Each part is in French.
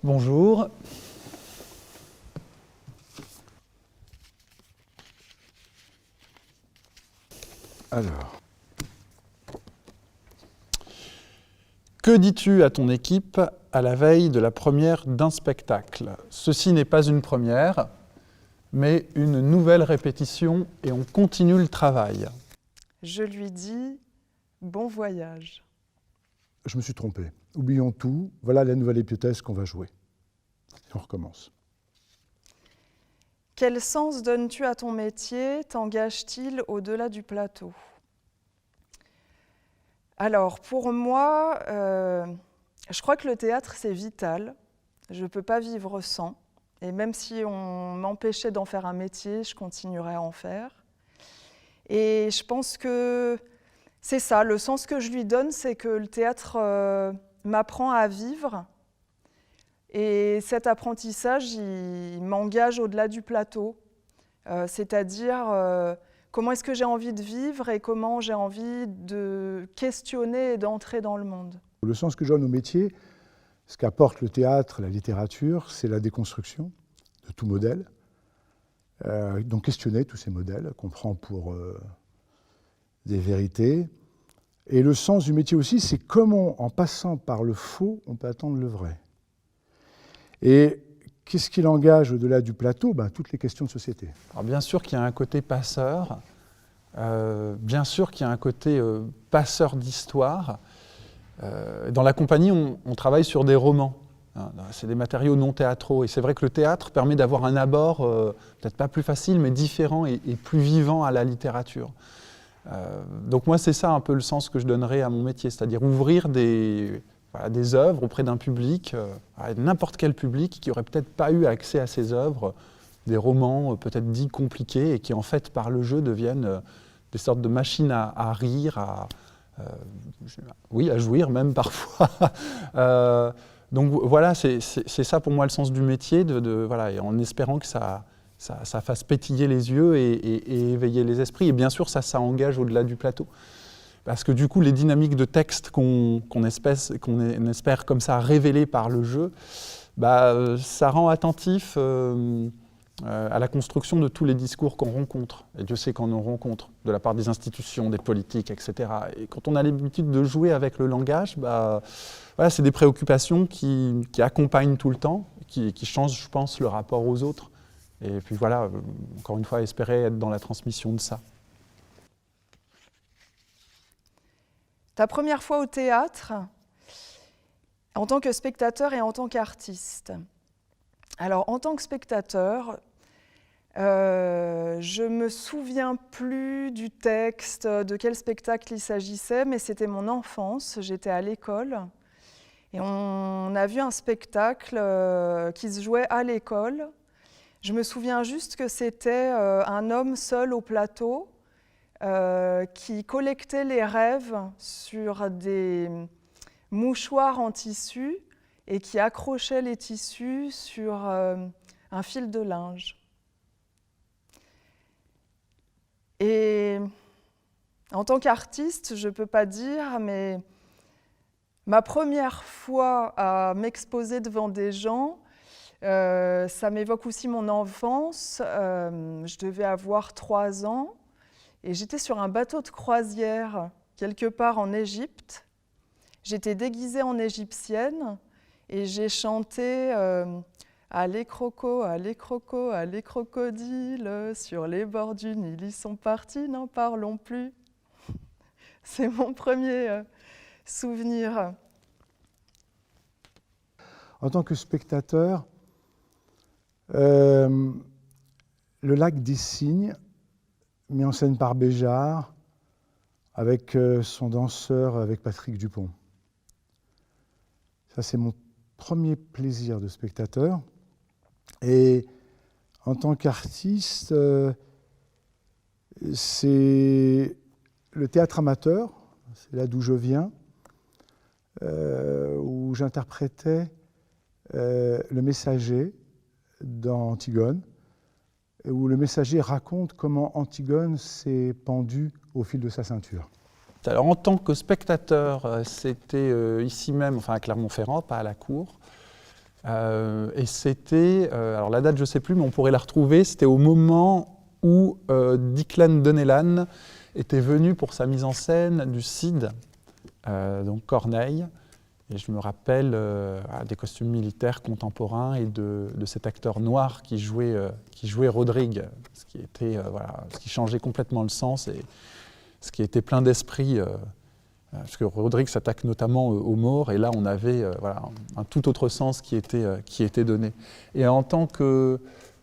Bonjour. Alors, que dis-tu à ton équipe à la veille de la première d'un spectacle? Ceci n'est pas une première, mais une nouvelle répétition et on continue le travail. Je lui dis « bon voyage ». Je me suis trompé. Oublions tout, voilà la nouvelle hypothèse qu'on va jouer. Et on recommence. Quel sens donnes-tu à ton métier? T'engage-t-il au-delà du plateau? Alors, pour moi, je crois que le théâtre, c'est vital. Je ne peux pas vivre sans. Et même si on m'empêchait d'en faire un métier, je continuerais à en faire. Et je pense que c'est ça, le sens que je lui donne, c'est que le théâtre m'apprend à vivre. Et cet apprentissage, il m'engage au-delà du plateau. C'est-à-dire, comment est-ce que j'ai envie de vivre et comment j'ai envie de questionner et d'entrer dans le monde. Le sens que je donne au métier, ce qu'apporte le théâtre, la littérature, c'est la déconstruction de tout modèle. Donc questionner tous ces modèles qu'on prend pour des vérités. Et le sens du métier aussi, c'est comment, en passant par le faux, on peut attendre le vrai. Et qu'est-ce qui l'engage au-delà du plateau? Toutes les questions de société. Alors bien sûr qu'il y a un côté passeur, bien sûr qu'il y a un côté passeur d'histoire. Dans la compagnie, on travaille sur des romans. C'est des matériaux non théâtraux. Et c'est vrai que le théâtre permet d'avoir un abord, peut-être pas plus facile, mais différent et plus vivant à la littérature. Donc moi, c'est ça un peu le sens que je donnerais à mon métier, c'est-à-dire ouvrir des œuvres auprès d'un public, n'importe quel public qui n'aurait peut-être pas eu accès à ces œuvres, des romans peut-être dits compliqués et qui en fait par le jeu deviennent des sortes de machines à rire, à jouir même parfois. Donc voilà, c'est ça pour moi le sens du métier, et en espérant que ça fasse pétiller les yeux et éveiller les esprits. Et bien sûr, ça engage au-delà du plateau. Parce que du coup, les dynamiques de texte qu'on espère comme ça révéler par le jeu, ça rend attentif à la construction de tous les discours qu'on rencontre. Et Dieu sait qu'on en rencontre, de la part des institutions, des politiques, etc. Et quand on a l'habitude de jouer avec le langage, c'est des préoccupations qui accompagnent tout le temps, qui changent, je pense, le rapport aux autres. Et puis voilà, encore une fois, espérer être dans la transmission de ça. Ta première fois au théâtre, en tant que spectateur et en tant qu'artiste. Alors, en tant que spectateur, je ne me souviens plus du texte, de quel spectacle il s'agissait, mais c'était mon enfance, j'étais à l'école. Et on a vu un spectacle qui se jouait à l'école. Je me souviens juste que c'était un homme seul au plateau qui collectait les rêves sur des mouchoirs en tissu et qui accrochait les tissus sur un fil de linge. Et en tant qu'artiste, je ne peux pas dire, mais ma première fois à m'exposer devant des gens, ça m'évoque aussi mon enfance. Je devais avoir 3 ans et j'étais sur un bateau de croisière quelque part en Égypte. J'étais déguisée en égyptienne et j'ai chanté allez crocos, allez crocodiles, sur les bords du Nil, ils sont partis, n'en parlons plus. C'est mon premier souvenir. En tant que spectateur, le Lac des Cygnes, mis en scène par Béjart, avec son danseur, avec Patrick Dupont. Ça, c'est mon premier plaisir de spectateur. Et en tant qu'artiste, c'est le théâtre amateur, c'est là d'où je viens, où j'interprétais le messager dans Antigone, où le messager raconte comment Antigone s'est pendue au fil de sa ceinture. Alors, en tant que spectateur, c'était ici même, enfin à Clermont-Ferrand, pas à la Cour. Et c'était, alors la date je ne sais plus, mais on pourrait la retrouver, c'était au moment où Declan Donnellan était venu pour sa mise en scène du Cid, donc Corneille. Et je me rappelle des costumes militaires contemporains et de cet acteur noir qui jouait Rodrigue, ce qui était, ce qui changeait complètement le sens et ce qui était plein d'esprit. Parce que Rodrigue s'attaque notamment aux morts, et là on avait un tout autre sens qui était donné. Et en tant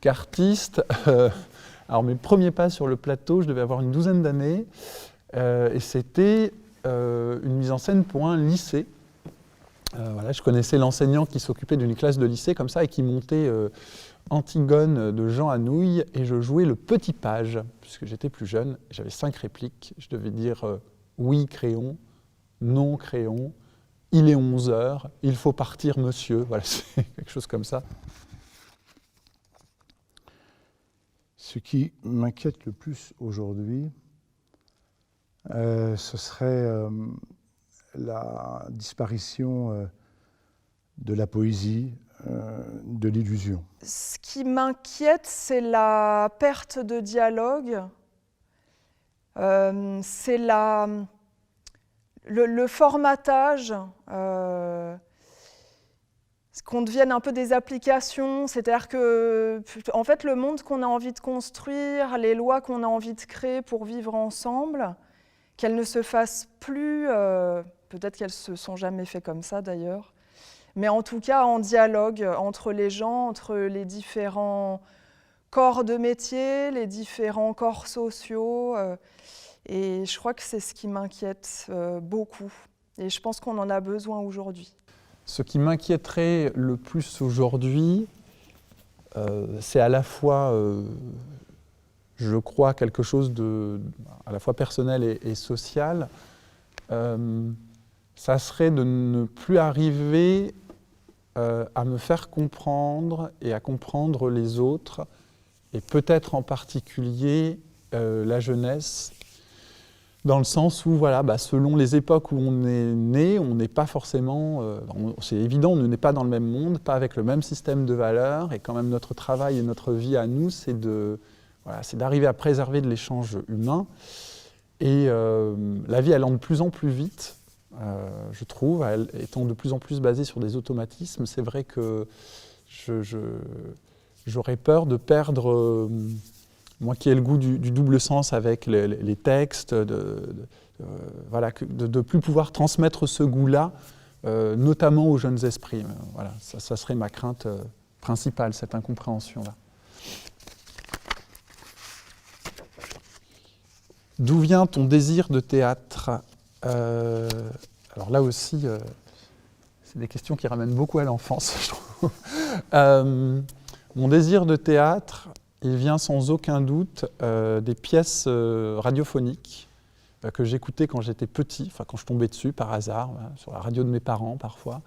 qu'artiste, alors mes premiers pas sur le plateau, je devais avoir une douzaine d'années, et c'était une mise en scène pour un lycée. Je connaissais l'enseignant qui s'occupait d'une classe de lycée comme ça et qui montait Antigone de Jean Anouilh, et je jouais le petit page, puisque j'étais plus jeune, j'avais 5 répliques, je devais dire oui crayon, non crayon, il est 11 heures, il faut partir monsieur, voilà, c'est quelque chose comme ça. Ce qui m'inquiète le plus aujourd'hui, ce serait la disparition de la poésie, de l'illusion. Ce qui m'inquiète, c'est la perte de dialogue, c'est le formatage, qu'on devienne un peu des applications, c'est-à-dire que en fait, le monde qu'on a envie de construire, les lois qu'on a envie de créer pour vivre ensemble, qu'elles ne se fassent plus, peut-être qu'elles ne se sont jamais faites comme ça d'ailleurs, mais en tout cas en dialogue entre les gens, entre les différents corps de métier, les différents corps sociaux, et je crois que c'est ce qui m'inquiète beaucoup, et je pense qu'on en a besoin aujourd'hui. Ce qui m'inquiéterait le plus aujourd'hui, c'est à la fois, je crois, quelque chose de à la fois personnel et social. Ça serait de ne plus arriver à me faire comprendre et à comprendre les autres, et peut-être en particulier la jeunesse, dans le sens où, selon les époques où on est né, on n'est pas forcément, c'est évident, on n'est pas dans le même monde, pas avec le même système de valeurs, et quand même notre travail et notre vie à nous, c'est d'arriver à préserver de l'échange humain. Et la vie allant de plus en plus vite, je trouve, étant de plus en plus basée sur des automatismes, c'est vrai que j'aurais peur de perdre... moi qui ai le goût du double sens avec les textes, de plus pouvoir transmettre ce goût-là, notamment aux jeunes esprits. Voilà, ça serait ma crainte principale, cette incompréhension-là. D'où vient ton désir de théâtre ? Alors là aussi, c'est des questions qui ramènent beaucoup à l'enfance, je trouve. Mon désir de théâtre, il vient sans aucun doute des pièces radiophoniques que j'écoutais quand j'étais petit, quand je tombais dessus par hasard, sur la radio de mes parents parfois.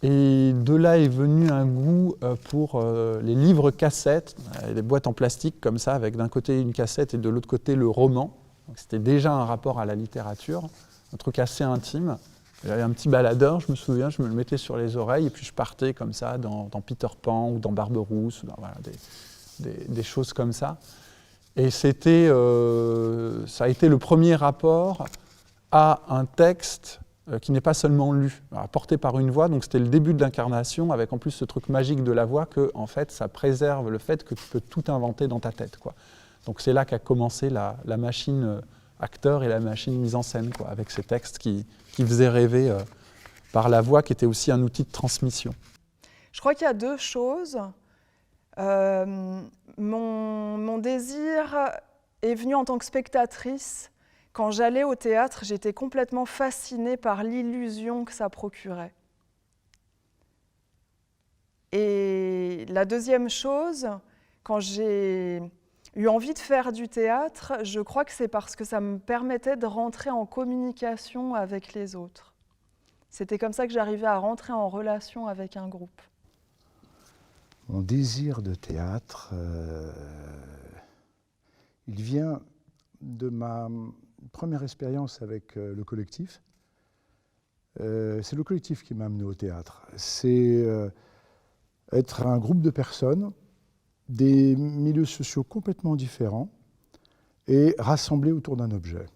Et de là est venu un goût pour les livres cassettes, des boîtes en plastique comme ça, avec d'un côté une cassette et de l'autre côté le roman. Donc c'était déjà un rapport à la littérature, un truc assez intime. J'avais un petit baladeur, je me souviens, je me le mettais sur les oreilles et puis je partais comme ça dans Peter Pan ou dans Barberousse, ou dans des choses comme ça. Et ça a été le premier rapport à un texte qui n'est pas seulement lu, porté par une voix. Donc c'était le début de l'incarnation, avec en plus ce truc magique de la voix que, en fait, ça préserve le fait que tu peux tout inventer dans ta tête, quoi. Donc c'est là qu'a commencé la machine acteur et la machine mise en scène, quoi, avec ces textes qui faisaient rêver par la voix, qui était aussi un outil de transmission. Je crois qu'il y a 2 choses. Mon désir est venu en tant que spectatrice. Quand j'allais au théâtre, j'étais complètement fascinée par l'illusion que ça procurait. Et la deuxième chose, quand j'ai eu envie de faire du théâtre, je crois que c'est parce que ça me permettait de rentrer en communication avec les autres. C'était comme ça que j'arrivais à rentrer en relation avec un groupe. Mon désir de théâtre, il vient de ma première expérience avec le collectif. C'est le collectif qui m'a amené au théâtre. C'est être un groupe de personnes, des milieux sociaux complètement différents, et rassemblés autour d'un objet.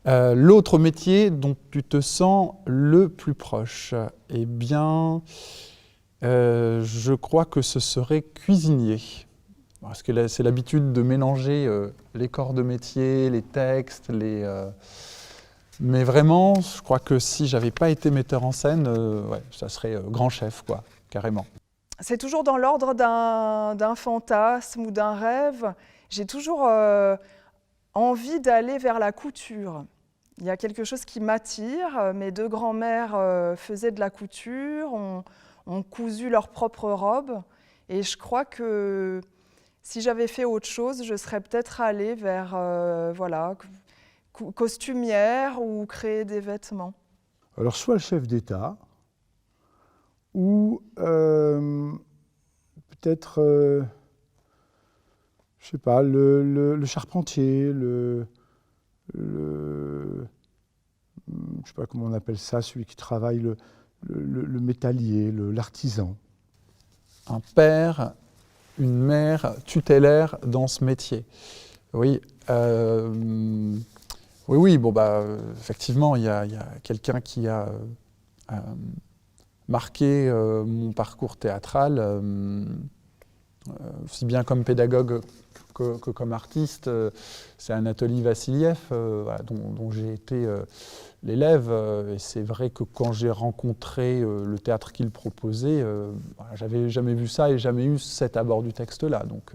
L'autre métier dont tu te sens le plus proche, eh bien, je crois que ce serait cuisinier. Parce que c'est l'habitude de mélanger les corps de métier, les textes, mais vraiment, je crois que si j'avais pas été metteur en scène, ouais, ça serait grand chef, quoi, carrément. C'est toujours dans l'ordre d'un fantasme ou d'un rêve. J'ai toujours envie d'aller vers la couture. Il y a quelque chose qui m'attire. Mes deux grands-mères faisaient de la couture, ont cousu leurs propres robes. Et je crois que si j'avais fait autre chose, je serais peut-être allée vers voilà, costumière ou créer des vêtements. Alors, soit le chef d'État, ou peut-être, je sais pas, le charpentier, je sais pas comment on appelle ça, celui qui travaille, le métallier, l'artisan. Un père, une mère tutélaire dans ce métier. Oui, oui, bon bah effectivement, il y a quelqu'un qui a marqué mon parcours théâtral, aussi bien comme pédagogue que comme artiste. C'est Anatoly Vassiliev, voilà, dont j'ai été l'élève. Et c'est vrai que quand j'ai rencontré le théâtre qu'il proposait, voilà, j'avais jamais vu ça et jamais eu cet abord du texte-là. Donc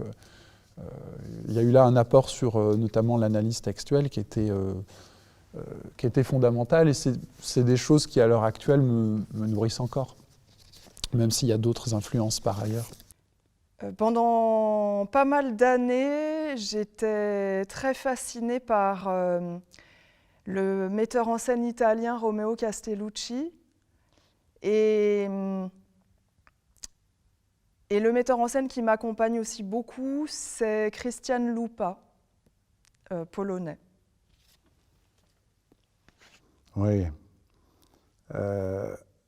il y a eu là un apport sur notamment l'analyse textuelle qui était fondamentale, et c'est des choses qui à l'heure actuelle me nourrissent encore, même s'il y a d'autres influences par ailleurs. Pendant pas mal d'années, j'étais très fascinée par le metteur en scène italien Romeo Castellucci, et le metteur en scène qui m'accompagne aussi beaucoup, c'est Christian Lupa, polonais. Oui.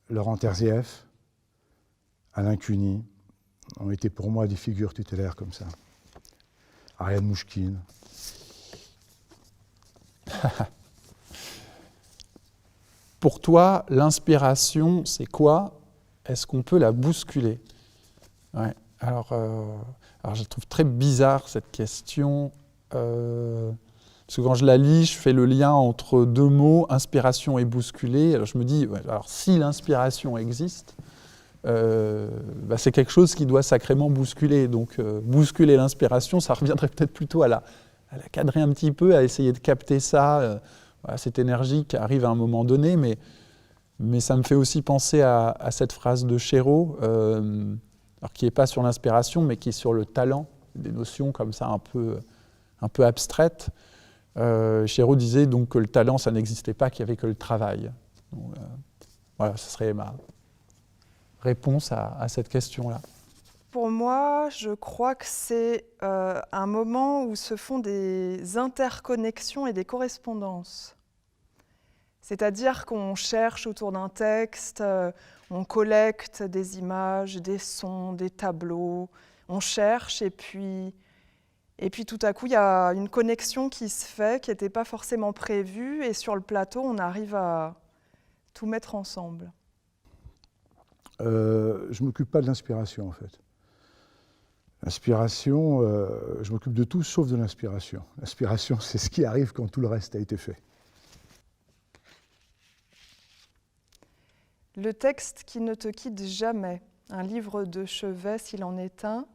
Laurent Terzieff, Alain Cuny ont été pour moi des figures tutélaires comme ça. Ariane Mouchkine. Pour toi, l'inspiration, c'est quoi? Est-ce qu'on peut la bousculer? Ouais. Alors, je trouve très bizarre cette question. Parce que quand je la lis, je fais le lien entre deux mots, inspiration et bousculer. Alors je me dis, ouais, alors si l'inspiration existe, c'est quelque chose qui doit sacrément bousculer. Donc bousculer l'inspiration, ça reviendrait peut-être plutôt à la cadrer un petit peu, à essayer de capter ça, voilà, cette énergie qui arrive à un moment donné. Mais ça me fait aussi penser à cette phrase de Chéreau, alors qui n'est pas sur l'inspiration, mais qui est sur le talent, des notions comme ça un peu abstraites. Chéreau disait donc que le talent, ça n'existait pas, qu'il n'y avait que le travail. Donc, voilà, ce serait ma réponse à cette question-là. Pour moi, je crois que c'est un moment où se font des interconnexions et des correspondances. C'est-à-dire qu'on cherche autour d'un texte, on collecte des images, des sons, des tableaux, on cherche et puis tout à coup, il y a une connexion qui se fait, qui n'était pas forcément prévue, et sur le plateau, on arrive à tout mettre ensemble. Je ne m'occupe pas de l'inspiration, en fait. L'inspiration, je m'occupe de tout sauf de l'inspiration. L'inspiration, c'est ce qui arrive quand tout le reste a été fait. Le texte qui ne te quitte jamais, un livre de chevet s'il en est un.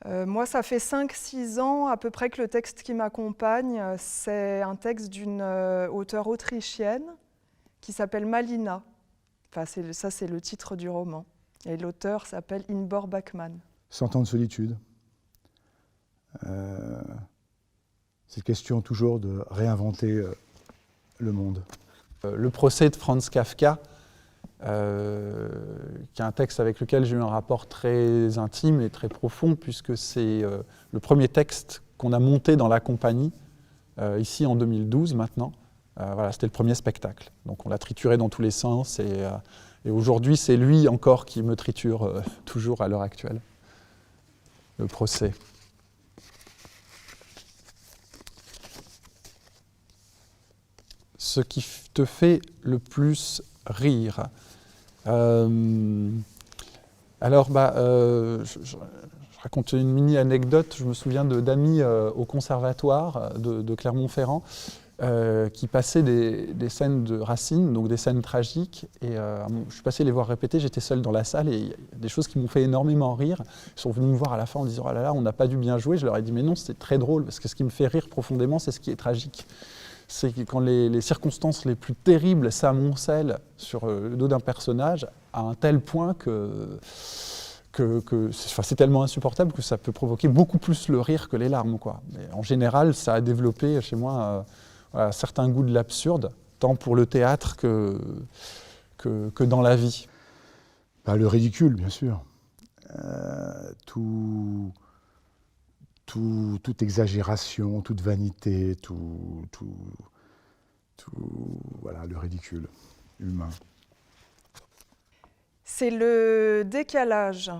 Moi, ça fait 5-6 ans à peu près que le texte qui m'accompagne, c'est un texte d'une auteure autrichienne qui s'appelle Malina. Enfin, ça, c'est le titre du roman. Et l'auteur s'appelle Inbor Bachmann. 100 ans de solitude. Cette question toujours de réinventer le monde. Le procès de Franz Kafka, qui est un texte avec lequel j'ai eu un rapport très intime et très profond, puisque c'est le premier texte qu'on a monté dans la compagnie, ici en 2012 maintenant. Voilà, c'était le premier spectacle. Donc on l'a trituré dans tous les sens et aujourd'hui c'est lui encore qui me triture toujours à l'heure actuelle. Le procès. Ce qui te fait le plus rire. Je raconte une mini anecdote. Je me souviens d'amis au conservatoire de Clermont-Ferrand qui passaient des scènes de Racine, donc des scènes tragiques. Et je suis passé les voir répéter, j'étais seul dans la salle et il y a des choses qui m'ont fait énormément rire. Ils sont venus me voir à la fin en disant « Ah là là, on n'a pas dû bien jouer ». Je leur ai dit « Mais non, c'était très drôle parce que ce qui me fait rire profondément, c'est ce qui est tragique ». C'est que quand les circonstances les plus terribles s'amoncellent sur le dos d'un personnage à un tel point que c'est tellement insupportable que ça peut provoquer beaucoup plus le rire que les larmes, quoi. Mais en général, ça a développé chez moi un certain goût de l'absurde, tant pour le théâtre que dans la vie. Le ridicule, bien sûr. Toute exagération, toute vanité, voilà, le ridicule humain. C'est le décalage.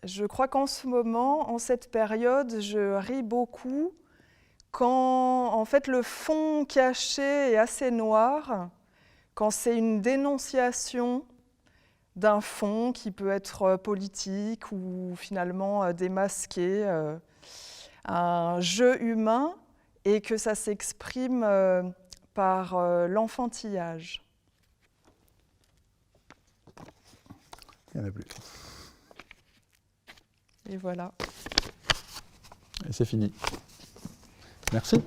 Je crois qu'en ce moment, en cette période, je ris beaucoup quand en fait le fond caché est assez noir, quand c'est une dénonciation d'un fond qui peut être politique ou finalement démasqué, un jeu humain, et que ça s'exprime par l'enfantillage. Il n'y en a plus. Et voilà. Et c'est fini. Merci.